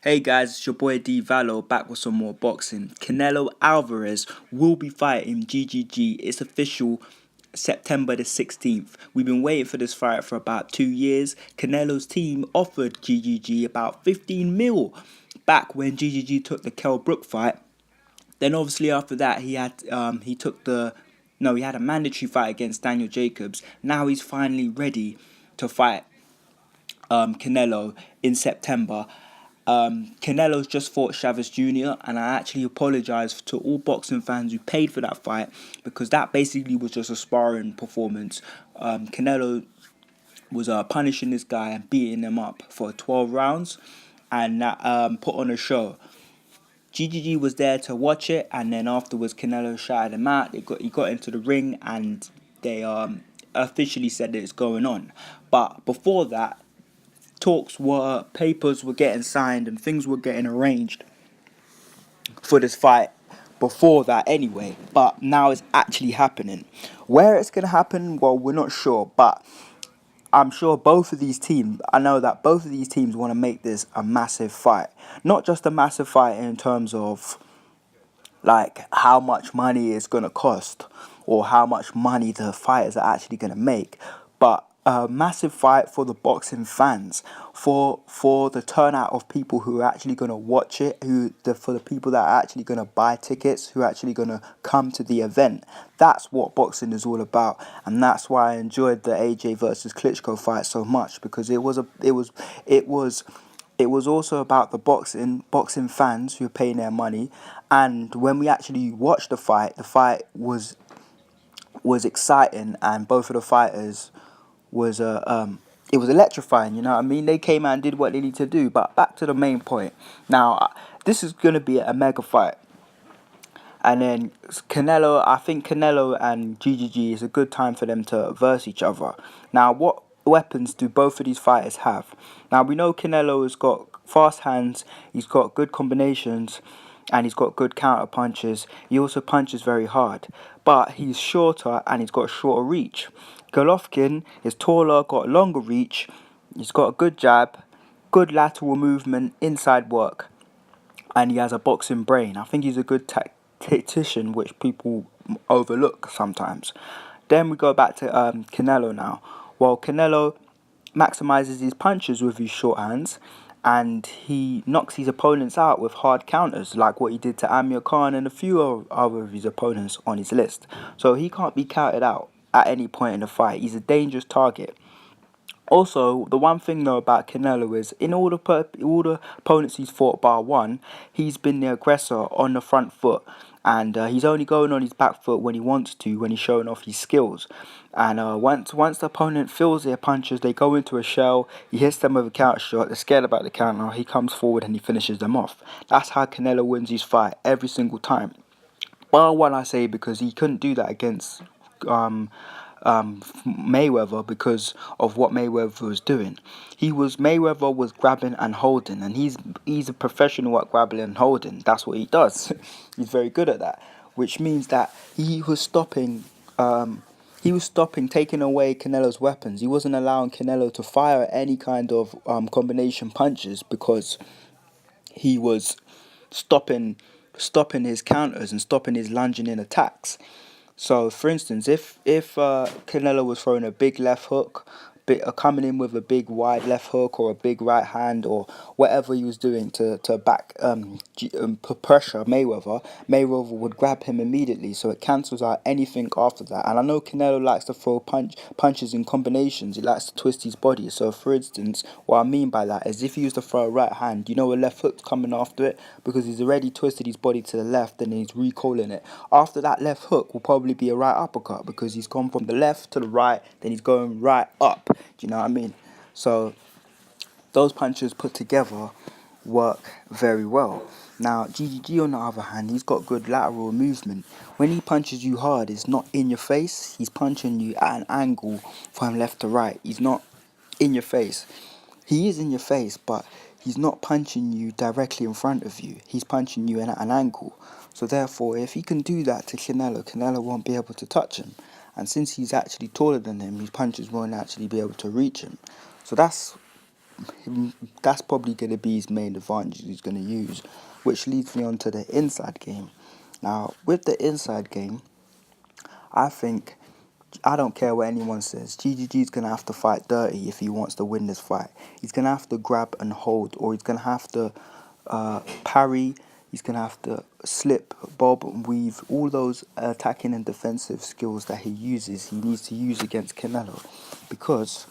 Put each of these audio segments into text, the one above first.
Hey guys, it's your boy D Valo back with some more boxing. Canelo Alvarez will be fighting GGG. It's official September the 16th. We've been waiting for this fight for about 2 years. Canelo's team offered GGG about 15 mil back when GGG took the Kell Brook fight. Then obviously after that he had a mandatory fight against Daniel Jacobs. Now he's finally ready to fight Canelo in September. Canelo's just fought Chavez Jr. and I actually apologise to all boxing fans who paid for that fight because that basically was just a sparring performance. Canelo was punishing this guy and beating him up for 12 rounds and that put on a show. GGG was there to watch it, and then afterwards Canelo shouted him out. He got into the ring and they officially said that it's going on. But before that, papers were getting signed and things were getting arranged for this fight before that anyway, but now it's actually happening. Where it's going to happen, well, we're not sure, but I'm sure I know that both of these teams want to make this a massive fight. Not just a massive fight in terms of like how much money it's going to cost or how much money the fighters are actually going to make, but a massive fight for the boxing fans, for the turnout of people who are actually going to watch it, for the people that are actually going to buy tickets, who are actually going to come to the event. That's what boxing is all about, and that's why I enjoyed the AJ versus Klitschko fight so much, because it was also about the boxing fans who are paying their money. And when we actually watched the fight was exciting, and both of the fighters was it was electrifying. You know what I mean? They came out and did what they need to do. But back to the main point. Now, this is gonna be a mega fight. And then I think Canelo and GGG is a good time for them to verse each other. Now, what weapons do both of these fighters have? Now, we know Canelo has got fast hands, he's got good combinations, and he's got good counter punches. He also punches very hard, but he's shorter and he's got shorter reach. Golovkin is taller, got longer reach, he's got a good jab, good lateral movement, inside work, and he has a boxing brain. I think he's a good tactician, which people overlook sometimes. Then we go back to Canelo now. Well, Canelo maximizes his punches with his short hands, and he knocks his opponents out with hard counters, like what he did to Amir Khan and a few other of his opponents on his list. So he can't be counted out at any point in the fight. He's a dangerous target. Also, the one thing though about Canelo is in all the opponents he's fought bar one, he's been the aggressor on the front foot, and he's only going on his back foot when he wants to, when he's showing off his skills. And once the opponent feels their punches, they go into a shell. He hits them with a counter shot. They're scared about the counter. He comes forward and he finishes them off. That's how Canelo wins his fight every single time. Bar one, I say, because he couldn't do that against Mayweather because of what Mayweather was doing. Mayweather was grabbing and holding, and he's a professional at grabbing and holding. That's what he does. He's very good at that, which means that he was stopping, taking away Canelo's weapons. He wasn't allowing Canelo to fire any kind of combination punches because he was stopping his counters and stopping his lunging in attacks. So, for instance, if Canelo was throwing a big left hook, coming in with a big wide left hook or a big right hand or whatever he was doing to back pressure Mayweather would grab him immediately. So it cancels out anything after that. And I know Canelo likes to throw punches in combinations. He likes to twist his body. So, for instance, what I mean by that is if he used to throw a right hand, a left hook's coming after it because he's already twisted his body to the left and he's recalling it. After that left hook will probably be a right uppercut because he's gone from the left to the right, then he's going right up. Do you know what I mean? So those punches put together work very well. Now, GGG on the other hand, he's got good lateral movement. When he punches you hard, it's not in your face. He's punching you at an angle from left to right. He's not in your face. He is in your face, but he's not punching you directly in front of you. He's punching you at an angle. So therefore, if he can do that to Canelo won't be able to touch him. And since he's actually taller than him, his punches won't actually be able to reach him. So that's that's probably going to be his main advantage he's going to use, which leads me on to the inside game. Now, with the inside game, I think, I don't care what anyone says, GGG's going to have to fight dirty if he wants to win this fight. He's going to have to grab and hold, or he's going to have to parry, he's going to have to slip, bob and weave, all those attacking and defensive skills that he uses, he needs to use against Canelo. Because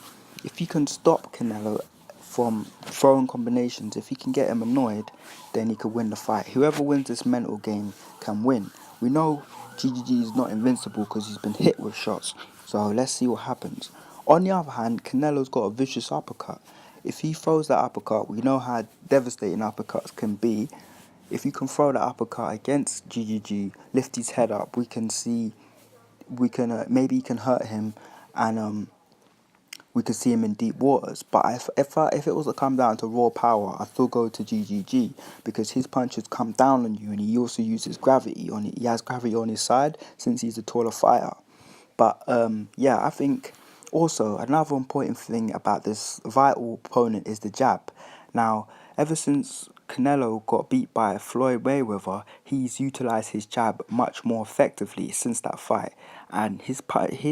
if he can stop Canelo from throwing combinations, if he can get him annoyed, then he could win the fight. Whoever wins this mental game can win. We know GGG is not invincible because he's been hit with shots, so let's see what happens. On the other hand, Canelo's got a vicious uppercut. If he throws that uppercut, we know how devastating uppercuts can be. If you can throw that uppercut against GGG, lift his head up, we can maybe he can hurt him, and we could see him in deep waters. But if it was to come down to raw power, I'd still go to GGG, because his punches come down on you, and he also uses gravity on it. He has gravity on his side since he's a taller fighter. But yeah, I think also another important thing about this vital opponent is the jab. Now, ever since Canelo got beat by Floyd Mayweather, he's utilised his jab much more effectively since that fight. And his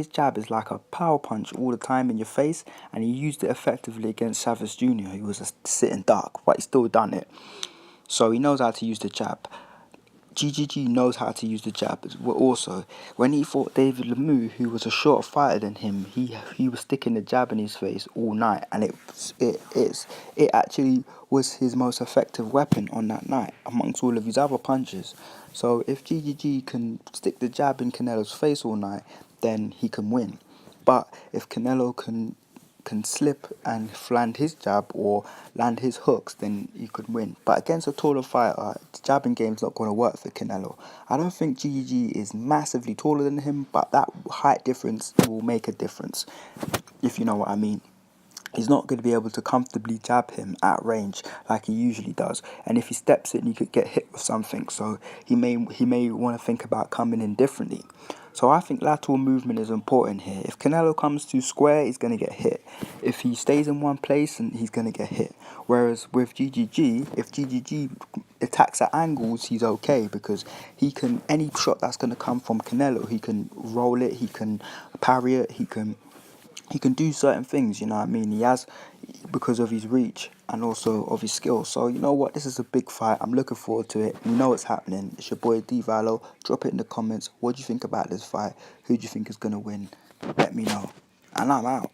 jab is like a power punch all the time in your face, and he used it effectively against Chavez Jr., who was a sitting duck, but he still done it. So he knows how to use the jab. GGG knows how to use the jab also. When he fought David Lemieux, who was a shorter fighter than him, he was sticking the jab in his face all night, and it actually was his most effective weapon on that night amongst all of his other punches. So if GGG can stick the jab in Canelo's face all night, then he can win. But if Canelo can slip and land his jab or land his hooks, then he could win. But against a taller fighter, the jabbing game's not going to work for Canelo. I don't think GGG is massively taller than him, but that height difference will make a difference, if you know what I mean. He's not going to be able to comfortably jab him at range like he usually does, and if he steps in, he could get hit with something. So he may want to think about coming in differently. So I think lateral movement is important here. If Canelo comes too square, he's going to get hit. If he stays in one place, and he's going to get hit. Whereas with GGG, if GGG attacks at angles, he's okay, because he can, any shot that's going to come from Canelo, he can roll it, he can parry it, he can do certain things, you know what I mean? He has, because of his reach and also of his skills. So, you know what? This is a big fight. I'm looking forward to it. You know what's happening. It's your boy D Valo. Drop it in the comments. What do you think about this fight? Who do you think is going to win? Let me know. And I'm out.